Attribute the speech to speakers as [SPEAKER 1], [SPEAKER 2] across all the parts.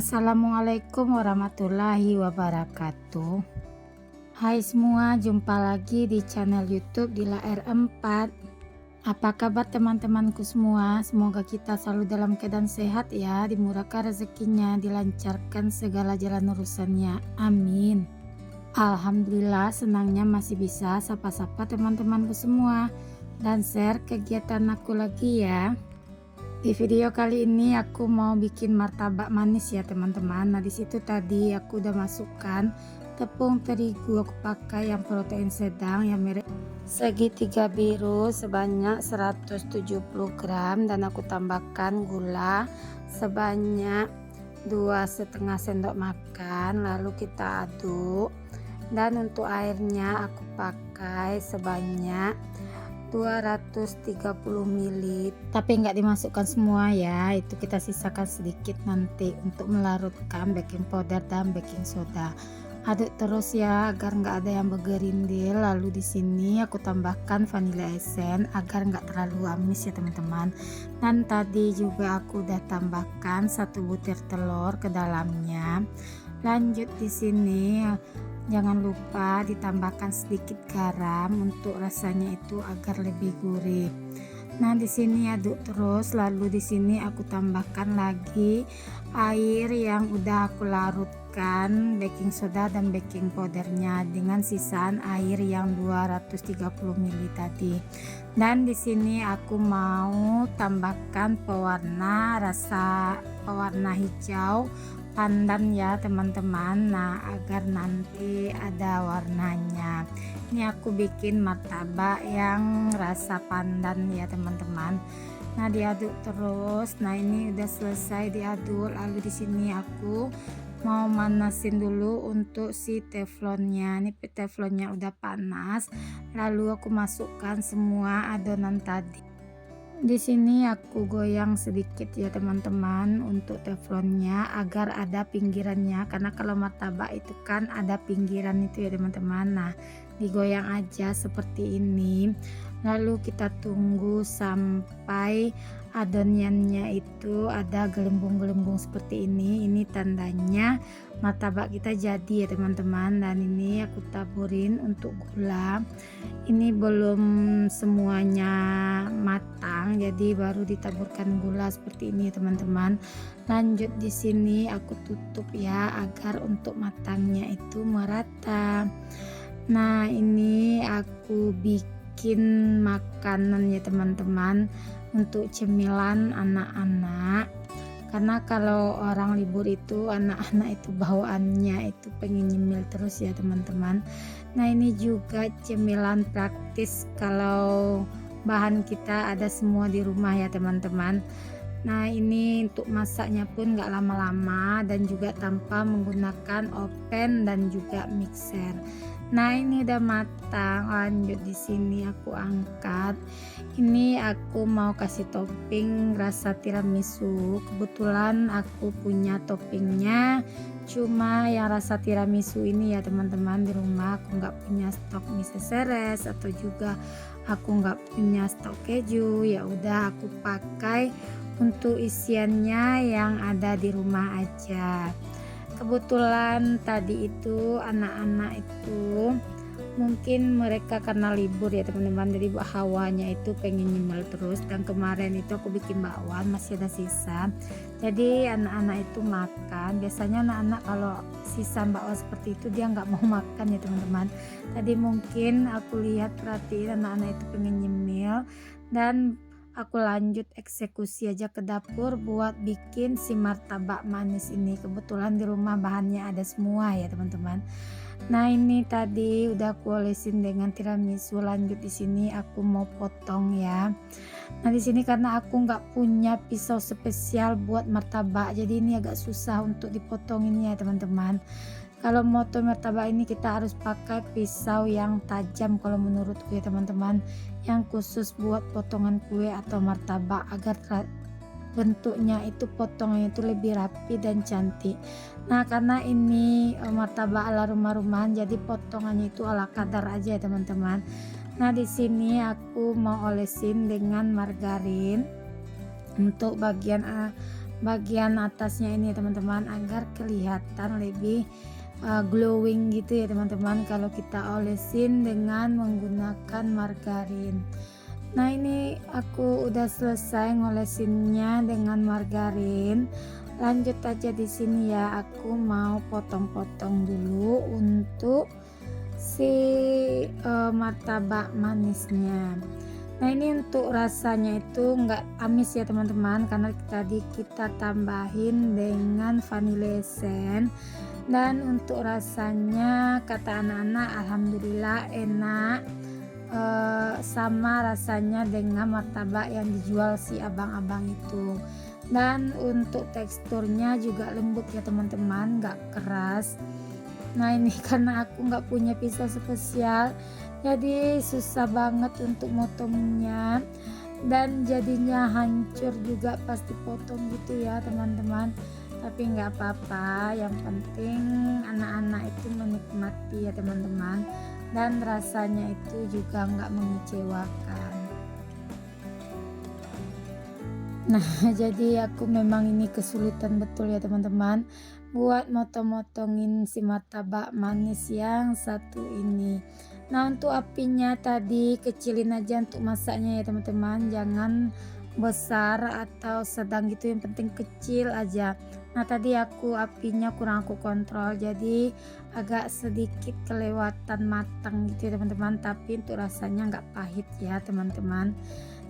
[SPEAKER 1] Assalamualaikum warahmatullahi wabarakatuh. Hai semua, jumpa lagi di channel YouTube Dila R4. Apa kabar teman-temanku semua? Semoga kita selalu dalam keadaan sehat ya, dimurahkan rezekinya, dilancarkan segala jalan urusannya. Amin. Alhamdulillah, senangnya masih bisa sapa-sapa teman-temanku semua dan share kegiatan aku lagi ya. Di video kali ini aku mau bikin martabak manis ya teman-teman. Nah, di situ tadi aku udah masukkan tepung terigu, aku pakai yang protein sedang yang merek segitiga biru sebanyak 170 gram, dan aku tambahkan gula sebanyak 2,5 sendok makan, lalu kita aduk. Dan untuk airnya aku pakai sebanyak 230 ml, tapi nggak dimasukkan semua ya, itu kita sisakan sedikit nanti untuk melarutkan baking powder dan baking soda. Aduk terus ya agar nggak ada yang bergerindil. Lalu di sini aku tambahkan vanilla essence agar nggak terlalu amis ya teman-teman. Dan tadi juga aku udah tambahkan 1 butir telur ke dalamnya. Lanjut di sini jangan lupa ditambahkan sedikit garam untuk rasanya itu agar lebih gurih. Nah, di sini aduk terus, lalu di sini aku tambahkan lagi air yang udah aku larutkan baking soda dan baking powdernya dengan sisaan air yang 230 ml tadi. Dan di sini aku mau tambahkan pewarna hijau pandan ya teman-teman. Nah, agar nanti ada warnanya. Ini aku bikin martabak yang rasa pandan ya teman-teman. Nah, diaduk terus. Nah, ini udah selesai diaduk. Lalu di sini aku mau manasin dulu untuk si teflonnya. Ini teflonnya udah panas. Lalu aku masukkan semua adonan tadi. Di sini aku goyang sedikit ya teman-teman untuk teflonnya agar ada pinggirannya, karena kalau martabak itu kan ada pinggiran itu ya teman-teman. Nah, digoyang aja seperti ini. Lalu kita tunggu sampai adonannya itu ada gelembung-gelembung seperti ini. Ini tandanya martabak kita jadi ya teman-teman. Dan ini aku taburin untuk gula. Ini belum semuanya matang, jadi baru ditaburkan gula seperti ini ya teman-teman. Lanjut di sini aku tutup ya agar untuk matangnya itu merata. Nah, ini aku bikin makanan ya teman-teman untuk cemilan anak-anak, karena kalau orang libur itu anak-anak itu bawaannya itu pengen nyemil terus ya teman-teman. Nah, ini juga cemilan praktis kalau bahan kita ada semua di rumah ya teman-teman. Nah, ini untuk masaknya pun nggak lama-lama dan juga tanpa menggunakan oven dan juga mixer. Nah, ini udah matang. Lanjut di sini aku angkat. Ini aku mau kasih topping rasa tiramisu. Kebetulan aku punya toppingnya cuma yang rasa tiramisu ini ya teman-teman. Di rumah aku nggak punya stok miseseres atau juga aku nggak punya stok keju. Ya udah aku pakai untuk isiannya yang ada di rumah aja. Kebetulan tadi itu anak-anak itu mungkin mereka karena libur ya teman-teman, jadi hawanya itu pengen nyemil terus. Dan kemarin itu aku bikin bakwan masih ada sisa, jadi anak-anak itu makan. Biasanya anak-anak kalau sisa bakwan seperti itu dia nggak mau makan ya teman-teman. Tadi mungkin aku lihat perhatiin anak-anak itu pengen nyemil, dan aku lanjut eksekusi aja ke dapur buat bikin si martabak manis ini. Kebetulan di rumah bahannya ada semua ya teman-teman. Nah, ini tadi udah aku olesin dengan tiramisu. Lanjut di sini aku mau potong ya. Nah, di sini karena aku nggak punya pisau spesial buat martabak, jadi ini agak susah untuk dipotong ini ya teman-teman. Kalau motong martabak ini kita harus pakai pisau yang tajam kalau menurutku ya teman-teman, yang khusus buat potongan kue atau martabak agar bentuknya itu potongannya itu lebih rapi dan cantik. Nah, karena ini martabak ala rumah-rumahan, jadi potongannya itu ala kadar aja ya teman-teman. Nah, di sini aku mau olesin dengan margarin untuk bagian bagian atasnya ini teman-teman, agar kelihatan lebih glowing gitu ya teman-teman kalau kita olesin dengan menggunakan margarin. Nah ini aku udah selesai ngolesinnya dengan margarin. Lanjut aja di sini ya, aku mau potong-potong dulu untuk si martabak manisnya. Nah ini untuk rasanya itu enggak amis ya teman-teman, karena tadi kita tambahin dengan vanilla essence. Dan untuk rasanya kata anak-anak alhamdulillah enak, sama rasanya dengan martabak yang dijual si abang-abang itu. Dan untuk teksturnya juga lembut ya teman-teman, nggak keras. Nah ini karena aku nggak punya pisau spesial, jadi susah banget untuk motongnya, dan jadinya hancur juga pas dipotong gitu ya teman-teman. Tapi nggak apa-apa, yang penting anak-anak itu menikmati ya teman-teman, dan rasanya itu juga nggak mengecewakan. Nah jadi aku memang ini kesulitan betul ya teman-teman buat motong-motongin si martabak manis yang satu ini. Nah untuk apinya tadi kecilin aja untuk masaknya ya teman-teman, jangan besar atau sedang gitu, yang penting kecil aja. Nah tadi aku apinya kurang aku kontrol, jadi agak sedikit kelewatan matang gitu ya teman-teman, tapi untuk rasanya nggak pahit ya teman-teman.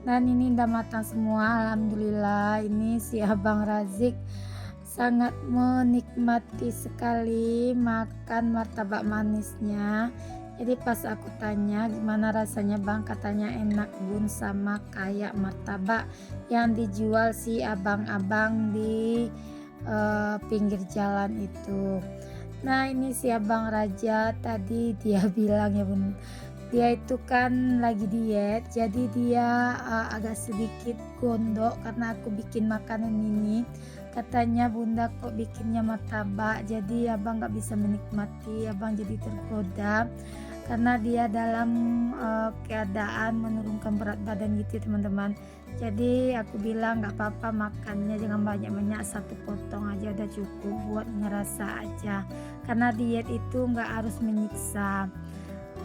[SPEAKER 1] Dan ini udah matang semua alhamdulillah. Ini si abang Razik sangat menikmati sekali makan martabak manisnya. Jadi pas aku tanya gimana rasanya bang, katanya enak bun, sama kayak martabak yang dijual si abang-abang di pinggir jalan itu. Nah ini si abang Raja tadi dia bilang ya bun, dia itu kan lagi diet, jadi dia agak sedikit gondok karena aku bikin makanan ini. Katanya bunda kok bikinnya martabak, jadi abang nggak bisa menikmati, abang jadi tergoda karena dia dalam keadaan menurunkan berat badan gitu ya teman-teman. Jadi aku bilang nggak apa-apa, makannya jangan banyak-banyak, satu potong aja udah cukup buat ngerasa aja, karena diet itu nggak harus menyiksa.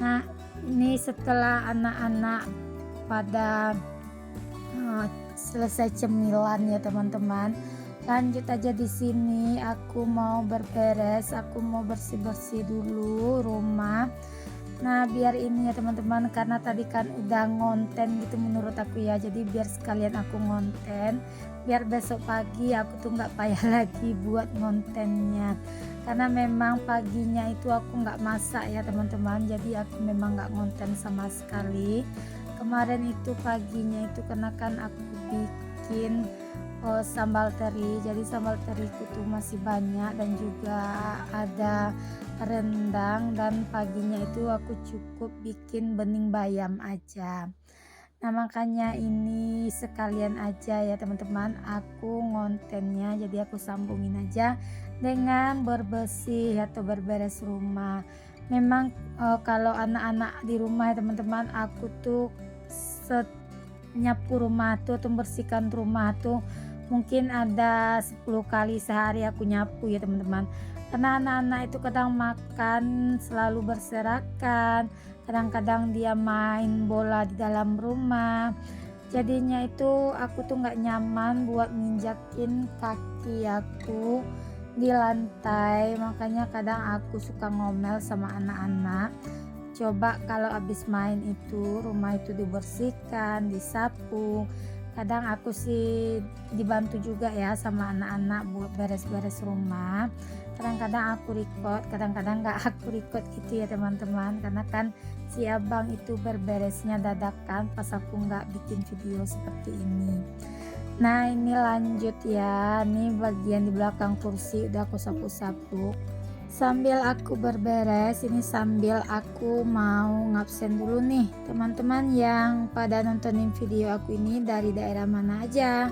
[SPEAKER 1] Nah ini setelah anak-anak pada selesai cemilan ya teman-teman, lanjut aja di sini aku mau berberes, aku mau bersih-bersih dulu rumah. Nah biar ini ya teman-teman, karena tadi kan udah ngonten gitu menurut aku ya, jadi biar sekalian aku ngonten, biar besok pagi aku tuh nggak payah lagi buat ngontennya, karena memang paginya itu aku nggak masak ya teman-teman, jadi aku memang nggak ngonten sama sekali. Kemarin itu paginya itu karena kan aku bikin sambal teri, jadi sambal teriku tuh masih banyak, dan juga ada rendang, dan paginya itu aku cukup bikin bening bayam aja. Nah makanya ini sekalian aja ya teman-teman aku ngontennya, jadi aku sambungin aja dengan berbersih atau berberes rumah. Memang kalau anak-anak di rumah ya teman-teman, aku tuh nyapu rumah tuh atau membersihkan rumah tuh mungkin ada 10 kali sehari aku nyapu ya teman-teman, karena anak-anak itu kadang makan selalu berserakan, kadang-kadang dia main bola di dalam rumah, jadinya itu aku tuh nggak nyaman buat nginjakin kaki aku di lantai. Makanya kadang aku suka ngomel sama anak-anak, coba kalau habis main itu rumah itu dibersihkan, disapu. Kadang aku sih dibantu juga ya sama anak-anak buat beres-beres rumah. Kadang-kadang aku record, kadang-kadang nggak aku record gitu ya teman-teman, karena kan si abang itu berberesnya dadakan pas aku nggak bikin video seperti ini. Nah ini lanjut ya, ini bagian di belakang kursi udah aku sapu-sapu. Sambil aku berberes ini, sambil aku mau ngabsen dulu nih teman-teman yang pada nontonin video aku ini dari daerah mana aja,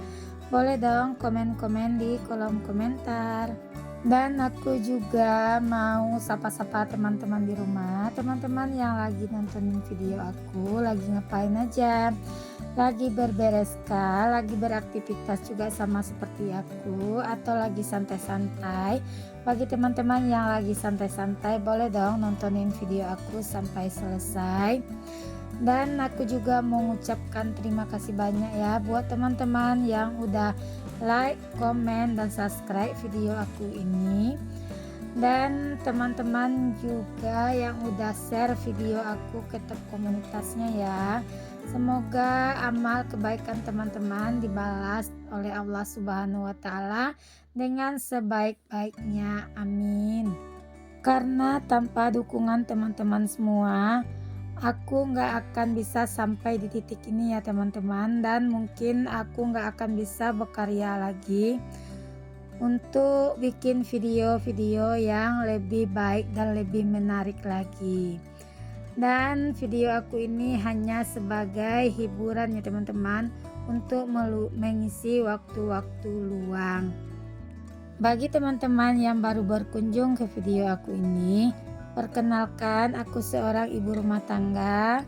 [SPEAKER 1] boleh dong komen-komen di kolom komentar. Dan aku juga mau sapa-sapa teman-teman di rumah, teman-teman yang lagi nontonin video aku lagi ngapain aja. Lagi berberes kah? Lagi beraktivitas juga sama seperti aku atau lagi santai-santai? Bagi teman-teman yang lagi santai-santai boleh dong nontonin video aku sampai selesai. Dan aku juga mau mengucapkan terima kasih banyak ya buat teman-teman yang udah like, komen, dan subscribe video aku ini. Dan teman-teman juga yang udah share video aku ke top komunitasnya ya. Semoga amal kebaikan teman-teman dibalas oleh Allah Subhanahu wa taala dengan sebaik-baiknya. Amin. Karena tanpa dukungan teman-teman semua, aku nggak akan bisa sampai di titik ini ya teman-teman, dan mungkin aku nggak akan bisa berkarya lagi untuk bikin video-video yang lebih baik dan lebih menarik lagi. Dan video aku ini hanya sebagai hiburan ya teman-teman, untuk mengisi waktu-waktu luang. Bagi teman-teman yang baru berkunjung ke video aku ini, perkenalkan aku seorang ibu rumah tangga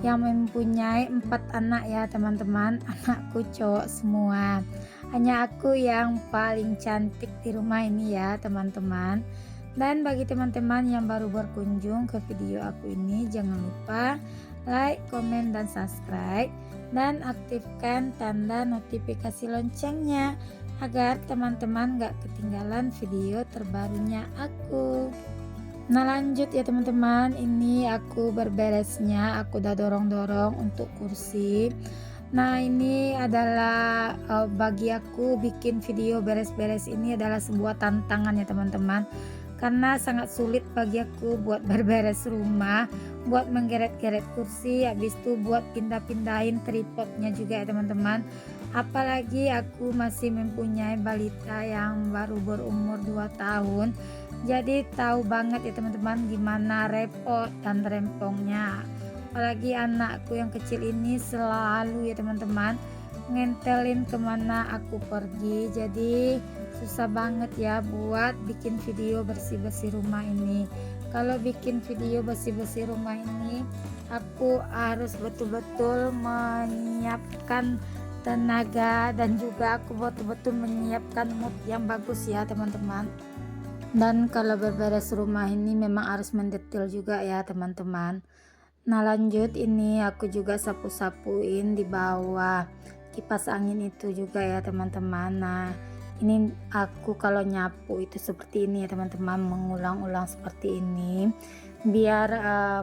[SPEAKER 1] yang mempunyai 4 anak ya teman-teman. Anakku cowok semua. Hanya aku yang paling cantik di rumah ini ya teman-teman. Dan bagi teman-teman yang baru berkunjung ke video aku ini, jangan lupa like, komen, dan subscribe, dan aktifkan tanda notifikasi loncengnya agar teman-teman gak ketinggalan video terbarunya aku. Nah lanjut ya teman-teman, ini aku berberesnya, aku udah dorong-dorong untuk kursi. Nah ini adalah bagi aku bikin video beres-beres ini adalah sebuah tantangan ya teman-teman, karena sangat sulit bagi aku buat berberes rumah, buat menggeret-geret kursi, habis itu buat pindah-pindahin tripodnya juga ya teman-teman. Apalagi aku masih mempunyai balita yang baru berumur 2 tahun, jadi tahu banget ya teman-teman gimana repot dan rempongnya. Apalagi anakku yang kecil ini selalu ya teman-teman ngentelin kemana aku pergi, jadi susah banget ya buat bikin video bersih-bersih rumah ini. Kalau bikin video bersih-bersih rumah ini, aku harus betul-betul menyiapkan tenaga, dan juga aku betul-betul menyiapkan mood yang bagus ya teman-teman. Dan kalau berberes rumah ini memang harus mendetail juga ya teman-teman. Nah lanjut, ini aku juga sapu-sapuin di bawah kipas angin itu juga ya teman-teman. Nah ini aku kalau nyapu itu seperti ini ya teman-teman, mengulang-ulang seperti ini biar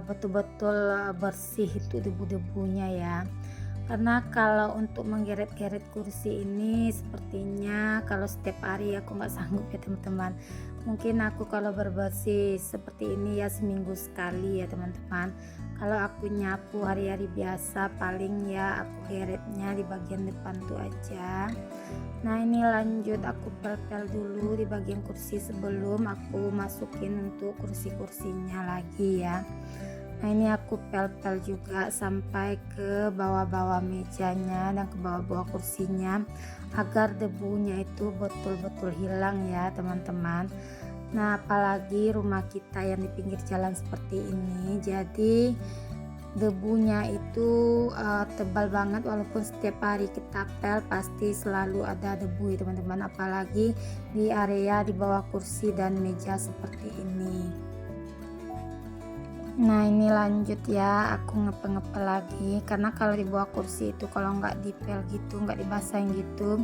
[SPEAKER 1] betul-betul bersih itu debu-debunya ya. Karena kalau untuk menggeret-geret kursi ini sepertinya kalau setiap hari aku nggak sanggup ya teman-teman. Mungkin aku kalau berbersih seperti ini ya seminggu sekali ya teman-teman. Kalau aku nyapu hari-hari biasa paling ya aku geretnya di bagian depan tuh aja. Nah ini lanjut aku pel-pel dulu di bagian kursi sebelum aku masukin untuk kursi-kursinya lagi ya. Nah ini aku pel-pel juga sampai ke bawah-bawah mejanya dan ke bawah-bawah kursinya agar debunya itu betul-betul hilang ya teman-teman. Nah apalagi rumah kita yang di pinggir jalan seperti ini, jadi debunya itu tebal banget, walaupun setiap hari kita pel pasti selalu ada debu ya teman-teman, apalagi di area di bawah kursi dan meja seperti ini. Nah ini lanjut ya aku ngepel-ngepel lagi, karena kalau di bawah kursi itu kalau nggak dipel gitu, nggak dibasahin gitu,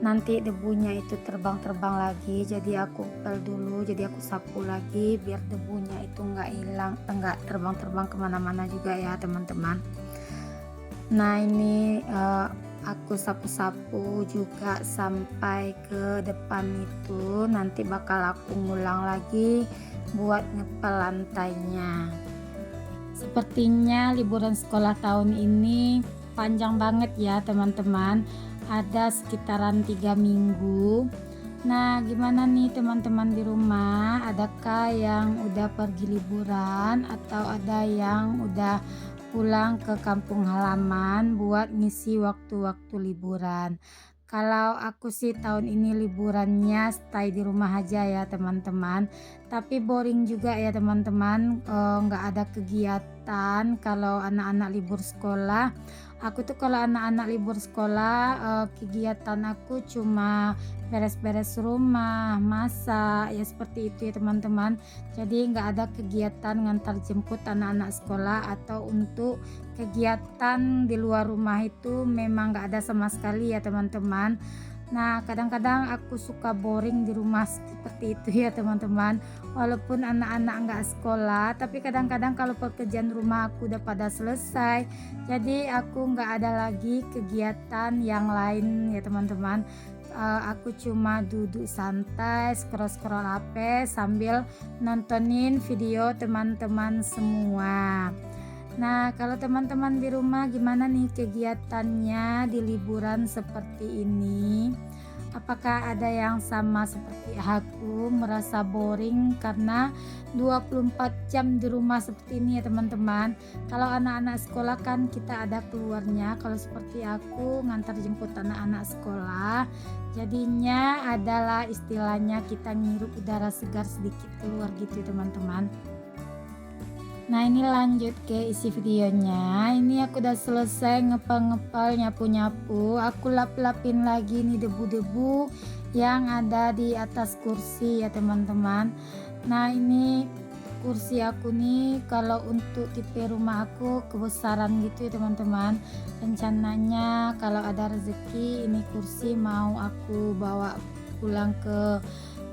[SPEAKER 1] nanti debunya itu terbang-terbang lagi. Jadi aku pel dulu, jadi aku sapu lagi biar debunya itu nggak hilang, nggak terbang-terbang kemana-mana juga ya teman-teman. Nah ini aku sapu-sapu juga sampai ke depan itu, nanti bakal aku ngulang lagi buat ngepel lantainya. Sepertinya liburan sekolah tahun ini panjang banget ya teman-teman, ada sekitaran 3 minggu. Nah gimana nih teman-teman di rumah, adakah yang udah pergi liburan atau ada yang udah pulang ke kampung halaman buat ngisi waktu-waktu liburan? Kalau aku sih tahun ini liburannya stay di rumah aja ya teman-teman, tapi boring juga ya teman-teman, nggak ada kegiatan kalau anak-anak libur sekolah. Aku tuh kalau anak-anak libur sekolah, kegiatan aku cuma beres-beres rumah, masak, ya seperti itu ya teman-teman. Jadi nggak ada kegiatan ngantar jemput anak-anak sekolah atau untuk kegiatan di luar rumah itu memang nggak ada sama sekali ya teman-teman. Nah, kadang-kadang aku suka boring di rumah seperti itu ya teman-teman. Walaupun anak-anak nggak sekolah, tapi kadang-kadang kalau pekerjaan rumah aku udah pada selesai, jadi aku nggak ada lagi kegiatan yang lain ya teman-teman. Aku cuma duduk santai, scroll-scroll HP sambil nontonin video teman-teman semua. Nah, kalau teman-teman di rumah gimana nih kegiatannya di liburan seperti ini? Apakah ada yang sama seperti aku merasa boring karena 24 jam di rumah seperti ini ya teman-teman. Kalau anak-anak sekolah kan kita ada keluarnya. Kalau seperti aku ngantar jemput anak-anak sekolah, jadinya adalah istilahnya kita ngirup udara segar sedikit keluar gitu teman-teman. Nah, ini lanjut ke isi videonya. Ini aku udah selesai ngepel-ngepel, nyapu-nyapu. Aku lap-lapin lagi nih debu-debu yang ada di atas kursi ya teman-teman. Nah, ini kursi aku nih kalau untuk tipe rumah aku kebesaran gitu ya teman-teman. Rencananya kalau ada rezeki ini kursi mau aku bawa pulang ke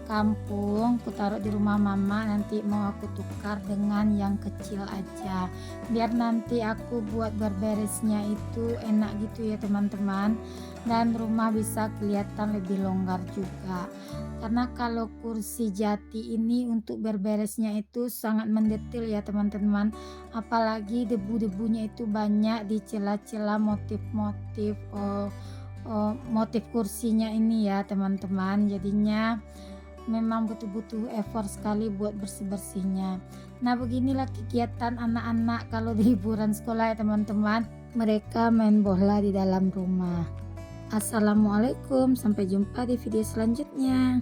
[SPEAKER 1] kampung, ku taruh di rumah mama, nanti mau aku tukar dengan yang kecil aja biar nanti aku buat berberesnya itu enak gitu ya teman-teman, dan rumah bisa kelihatan lebih longgar juga. Karena kalau kursi jati ini untuk berberesnya itu sangat mendetail ya teman-teman, apalagi debu-debunya itu banyak di celah-celah motif-motif motif kursinya ini ya teman-teman, jadinya memang butuh effort sekali buat bersih-bersihnya. Nah, beginilah kegiatan anak-anak kalau di liburan sekolah ya teman-teman. Mereka main bola di dalam rumah. Assalamualaikum, sampai jumpa di video selanjutnya.